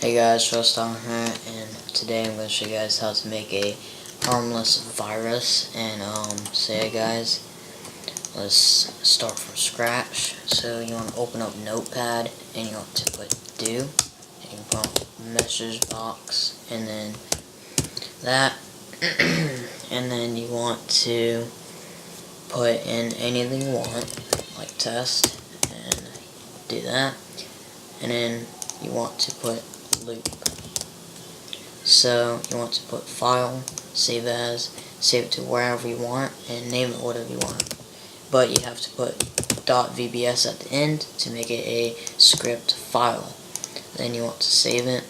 Hey guys, Showstar here, and today I'm going to show you guys how to make a harmless virus. And so yeah guys, let's start from scratch. So you want to open up Notepad, and you want to put do, and you put message box, and then that, and then you want to put in anything you want, like test, and do that, and then you want to put loop. So you want to put file, save as, save it to wherever you want, and name it whatever you want. But you have to put .vbs at the end to make it a script file. Then you want to save it.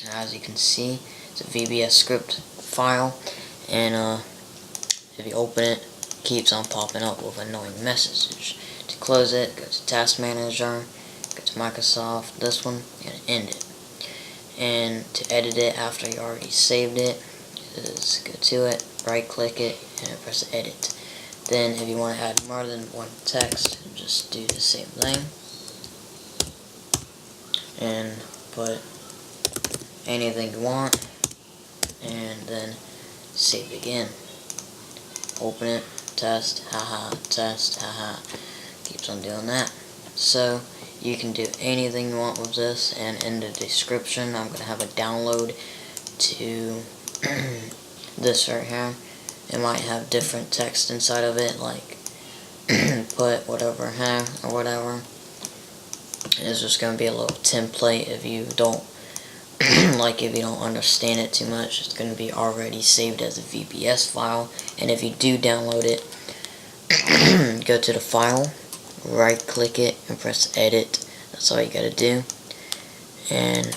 And as you can see, it's a VBS script file, and if you open it, it keeps on popping up with annoying messages. To close it, go to Task Manager, go to Microsoft, this one, and end it. And to edit it after you already saved it, is go to it, right click it, and press edit. Then if you want to add more than one text, just do the same thing. And put anything you want, and then save again. Open it, test, haha, test, haha. Keeps on doing that. So you can do anything you want with this, and in the description I'm going to have a download to this right here. It might have different text inside of it, like put whatever here or whatever. It's just going to be a little template. If you don't if you don't understand it too much, it's going to be already saved as a VBS file. And if you do download it, go to the file, right click it, and press edit. That's all you gotta do. And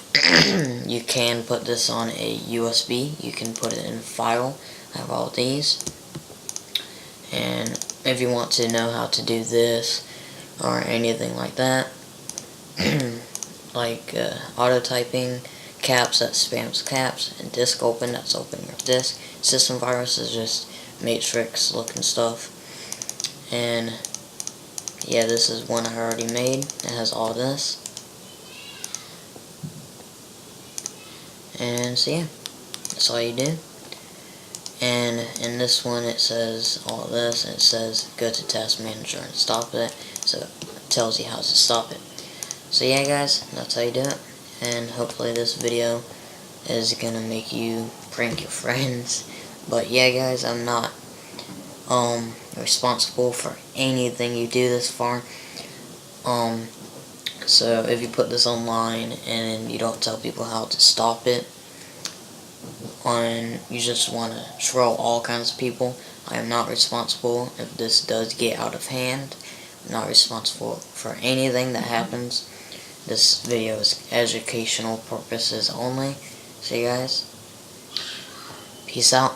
you can put this on a USB. You can put it in a file. I have all these. And if you want to know how to do this or anything like that, like auto typing, caps that spams caps, and disk open that's opening your disk. System virus is just matrix looking stuff. And yeah, this is one I already made. It has all this. And so yeah, that's all you do. And in this one it says all this, and it says go to Task Manager and stop it. So it tells you how to stop it. So yeah guys, that's how you do it. And hopefully this video is gonna make you prank your friends. But yeah guys, I'm not responsible for anything you do this far. So if you put this online and you don't tell people how to stop it, and you just want to troll all kinds of people, I am not responsible if this does get out of hand. I'm not responsible for anything that happens. This video is educational purposes only. So you guys, peace out.